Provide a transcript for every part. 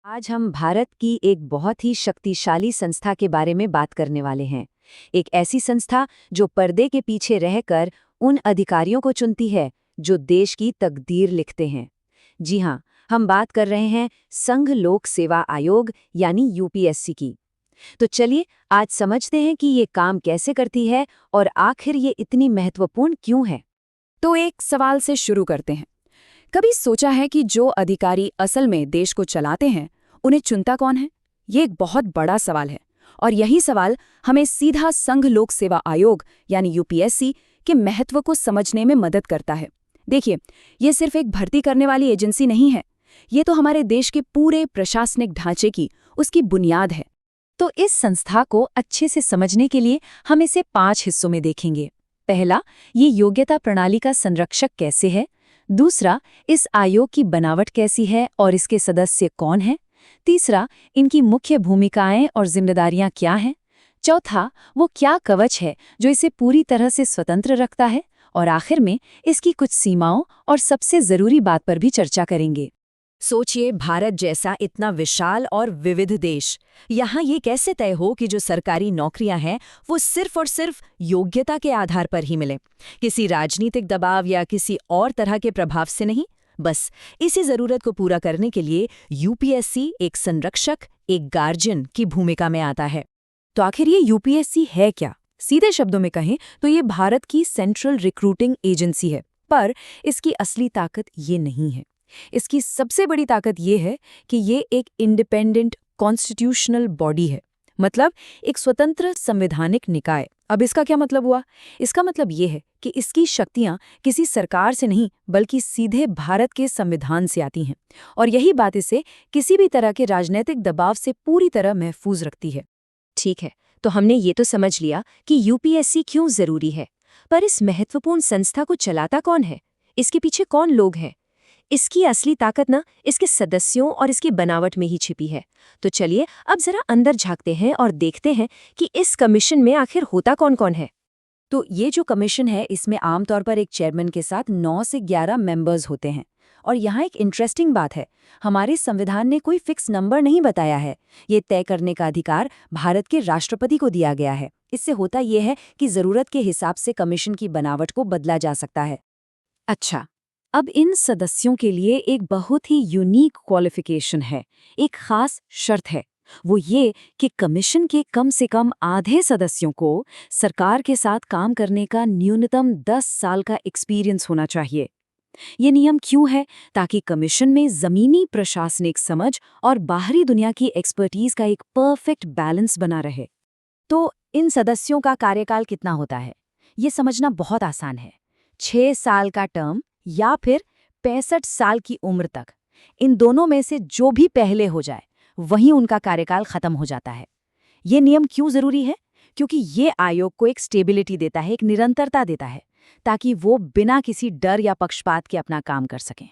आज हम भारत की एक बहुत ही शक्तिशाली संस्था के बारे में बात करने वाले हैं। एक ऐसी संस्था जो पर्दे के पीछे रहकर उन अधिकारियों को चुनती है जो देश की तकदीर लिखते हैं। जी हाँ, हम बात कर रहे हैं संघ लोक सेवा आयोग यानी यूपीएससी की। तो चलिए आज समझते हैं कि ये काम कैसे करती है और आखिर ये इतनी महत्वपूर्ण क्यों है। तो एक सवाल से शुरू करते हैं। कभी सोचा है कि जो अधिकारी असल में देश को चलाते हैं, उन्हें चुनता कौन है? ये एक बहुत बड़ा सवाल है और यही सवाल हमें सीधा संघ लोक सेवा आयोग यानी यूपीएससी के महत्व को समझने में मदद करता है। देखिए, ये सिर्फ एक भर्ती करने वाली एजेंसी नहीं है, ये तो हमारे देश के पूरे प्रशासनिक ढांचे की उसकी बुनियाद है। तो इस संस्था को अच्छे से समझने के लिए हम इसे 5 हिस्सों में देखेंगे। पहला, ये योग्यता प्रणाली का संरक्षक कैसे है। दूसरा, इस आयोग की बनावट कैसी है और इसके सदस्य कौन हैं। तीसरा, इनकी मुख्य भूमिकाएं और जिम्मेदारियां क्या हैं। चौथा, वो क्या कवच है जो इसे पूरी तरह से स्वतंत्र रखता है। और आखिर में इसकी कुछ सीमाओं और सबसे जरूरी बात पर भी चर्चा करेंगे। सोचिए, भारत जैसा इतना विशाल और विविध देश, यहाँ ये कैसे तय हो कि जो सरकारी नौकरियां हैं वो सिर्फ और सिर्फ योग्यता के आधार पर ही मिले, किसी राजनीतिक दबाव या किसी और तरह के प्रभाव से नहीं। बस इसी जरूरत को पूरा करने के लिए यूपीएससी एक संरक्षक, एक गार्जियन की भूमिका में आता है। तो आखिर ये यूपीएससी है क्या? सीधे शब्दों में कहें तो ये भारत की सेंट्रल रिक्रूटिंग एजेंसी है, पर इसकी असली ताकत ये नहीं है। इसकी सबसे बड़ी ताकत ये है कि ये एक इंडिपेंडेंट कॉन्स्टिट्यूशनल बॉडी है, मतलब एक स्वतंत्र संवैधानिक निकाय। अब इसका क्या मतलब हुआ? इसका मतलब ये है कि इसकी शक्तियां किसी सरकार से नहीं बल्कि सीधे भारत के संविधान से आती हैं, और यही बात इसे किसी भी तरह के राजनीतिक दबाव से पूरी तरह महफूज रखती है। ठीक है, तो हमने ये तो समझ लिया कि यूपीएससी क्यों जरूरी है, पर इस महत्वपूर्ण संस्था को चलाता कौन है? इसके पीछे कौन लोग हैं? इसकी असली ताकत ना इसके सदस्यों और इसकी बनावट में ही छिपी है। तो चलिए अब जरा अंदर झांकते हैं और देखते हैं कि इस कमीशन में आखिर होता कौन कौन है। तो ये जो कमीशन है, इसमें आमतौर पर एक चेयरमैन के साथ 9 से 11 मेंबर्स होते हैं। और यहाँ एक इंटरेस्टिंग बात है, हमारे संविधान ने कोई फिक्स नंबर नहीं बताया है। ये तय करने का अधिकार भारत के राष्ट्रपति को दिया गया है। इससे होता यह है कि जरूरत के हिसाब से कमीशन की बनावट को बदला जा सकता है। अच्छा, अब इन सदस्यों के लिए एक बहुत ही यूनिक क्वालिफिकेशन है, एक खास शर्त है। वो ये कि कमीशन के कम से कम आधे सदस्यों को सरकार के साथ काम करने का न्यूनतम 10 साल का एक्सपीरियंस होना चाहिए। ये नियम क्यों है? ताकि कमीशन में जमीनी प्रशासनिक समझ और बाहरी दुनिया की एक्सपर्टीज का एक परफेक्ट बैलेंस बना रहे। तो इन सदस्यों का कार्यकाल कितना होता है, ये समझना बहुत आसान है। 6 साल का टर्म या फिर 65 साल की उम्र तक, इन दोनों में से जो भी पहले हो जाए वहीं उनका कार्यकाल खत्म हो जाता है। ये नियम क्यों जरूरी है? क्योंकि ये आयोग को एक स्टेबिलिटी देता है, एक निरंतरता देता है, ताकि वो बिना किसी डर या पक्षपात के अपना काम कर सकें।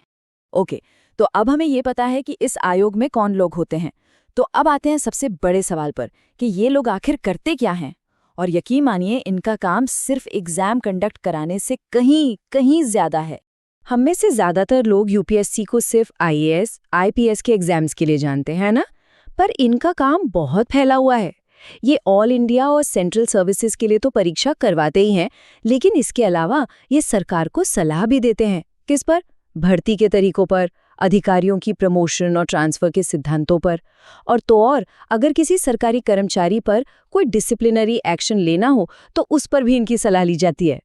ओके, तो अब हमें ये पता है कि इस आयोग में कौन लोग होते हैं। तो अब आते हैं सबसे बड़े सवाल पर कि ये लोग आखिर करते क्या हैं। और यकीन मानिए, इनका काम सिर्फ एग्जाम कंडक्ट कराने से कहीं कहीं ज्यादा है। हम में से ज्यादातर लोग यूपीएससी को सिर्फ आईएएस, आईपीएस के एग्जाम्स के लिए जानते हैं ना, पर इनका काम बहुत फैला हुआ है। ये ऑल इंडिया और सेंट्रल सर्विसेज के लिए तो परीक्षा करवाते ही हैं, लेकिन इसके अलावा ये सरकार को सलाह भी देते हैं। किस पर? भर्ती के तरीकों पर, अधिकारियों की प्रमोशन और ट्रांसफर के सिद्धांतों पर, और अगर किसी सरकारी कर्मचारी पर कोई डिसिप्लिनरी एक्शन लेना हो तो उस पर भी इनकी सलाह ली जाती है।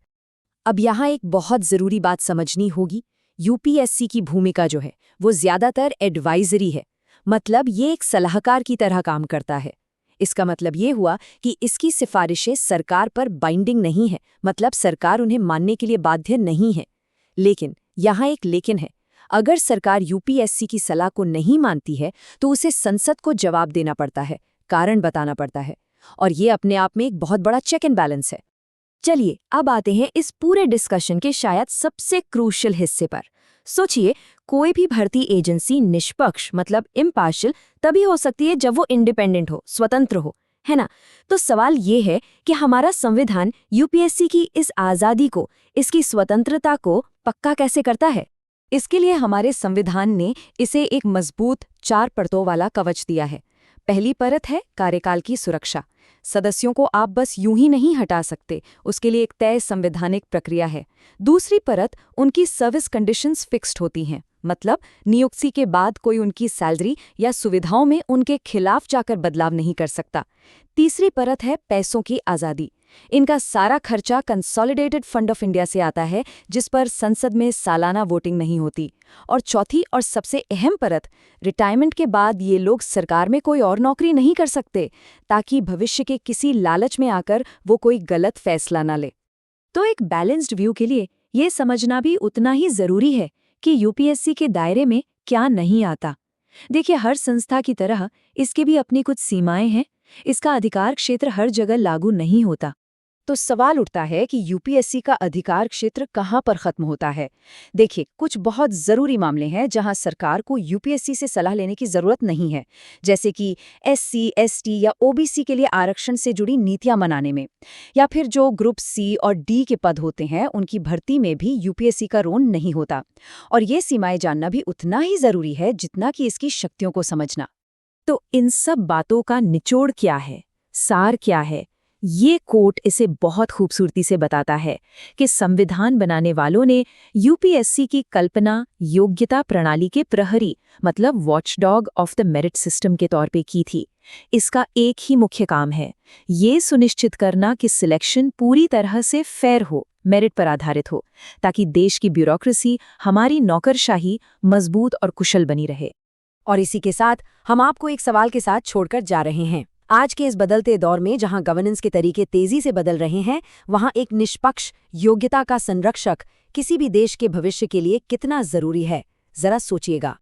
अब यहाँ एक बहुत ज़रूरी बात समझनी होगी। यूपीएससी की भूमिका जो है वो ज़्यादातर एडवाइजरी है, मतलब ये एक सलाहकार की तरह काम करता है। इसका मतलब ये हुआ कि इसकी सिफारिशें सरकार पर बाइंडिंग नहीं है, मतलब सरकार उन्हें मानने के लिए बाध्य नहीं है। लेकिन यहाँ एक लेकिन है, अगर सरकार यूपीएससी की सलाह को नहीं मानती है तो उसे संसद को जवाब देना पड़ता है, कारण बताना पड़ता है, और ये अपने आप में एक बहुत बड़ा चेक एंड बैलेंस है। चलिए अब आते हैं इस पूरे डिस्कशन के शायद सबसे क्रूशियल हिस्से पर। सोचिए, कोई भी भर्ती एजेंसी निष्पक्ष मतलब इम्पार्शियल तभी हो सकती है जब वो इंडिपेंडेंट हो, स्वतंत्र हो, है ना? तो सवाल ये है कि हमारा संविधान यूपीएससी की इस आज़ादी को, इसकी स्वतंत्रता को पक्का कैसे करता है? इसके लिए हमारे संविधान ने इसे एक मजबूत 4 परतों वाला कवच दिया है। पहली परत है कार्यकाल की सुरक्षा। सदस्यों को आप बस यूं ही नहीं हटा सकते, उसके लिए एक तय संवैधानिक प्रक्रिया है। दूसरी परत, उनकी सर्विस कंडीशंस फिक्स्ड होती हैं, मतलब नियुक्ति के बाद कोई उनकी सैलरी या सुविधाओं में उनके खिलाफ जाकर बदलाव नहीं कर सकता। तीसरी परत है पैसों की आज़ादी। इनका सारा खर्चा कंसोलिडेटेड फंड ऑफ इंडिया से आता है, जिस पर संसद में सालाना वोटिंग नहीं होती। और चौथी और सबसे अहम परत, रिटायरमेंट के बाद ये लोग सरकार में कोई और नौकरी नहीं कर सकते, ताकि भविष्य के किसी लालच में आकर वो कोई गलत फैसला ना ले। तो एक बैलेंस्ड व्यू के लिए ये समझना भी उतना ही जरूरी है कि यूपीएससी के दायरे में क्या नहीं आता। देखिए, हर संस्था की तरह इसके भी अपनी कुछ सीमाएं हैं। इसका अधिकार क्षेत्र हर जगह लागू नहीं होता। तो सवाल उठता है कि यूपीएससी का अधिकार क्षेत्र कहाँ पर खत्म होता है। देखिए, कुछ बहुत ज़रूरी मामले हैं जहां सरकार को यूपीएससी से सलाह लेने की ज़रूरत नहीं है, जैसे कि एससी, एसटी या ओबीसी के लिए आरक्षण से जुड़ी नीतियां बनाने में, या फिर जो ग्रुप सी और डी के पद होते हैं उनकी भर्ती में भी यूपीएससी का रोल नहीं होता। और ये सीमाएं जानना भी उतना ही ज़रूरी है जितना कि इसकी शक्तियों को समझना। तो इन सब बातों का निचोड़ क्या है, सार क्या है? ये कोट इसे बहुत खूबसूरती से बताता है कि संविधान बनाने वालों ने यूपीएससी की कल्पना योग्यता प्रणाली के प्रहरी, मतलब watchdog of the merit system के तौर पे की थी। इसका एक ही मुख्य काम है, ये सुनिश्चित करना कि सिलेक्शन पूरी तरह से फेयर हो, मेरिट पर आधारित हो, ताकि देश की ब्यूरोक्रेसी, हमारी नौकरशाही मजबूत और कुशल बनी रहे। और इसी के साथ हम आपको एक सवाल के साथ छोड़कर जा रहे हैं। आज के इस बदलते दौर में जहां गवर्नेंस के तरीके तेजी से बदल रहे हैं, वहां एक निष्पक्ष योग्यता का संरक्षक किसी भी देश के भविष्य के लिए कितना जरूरी है, जरा सोचिएगा।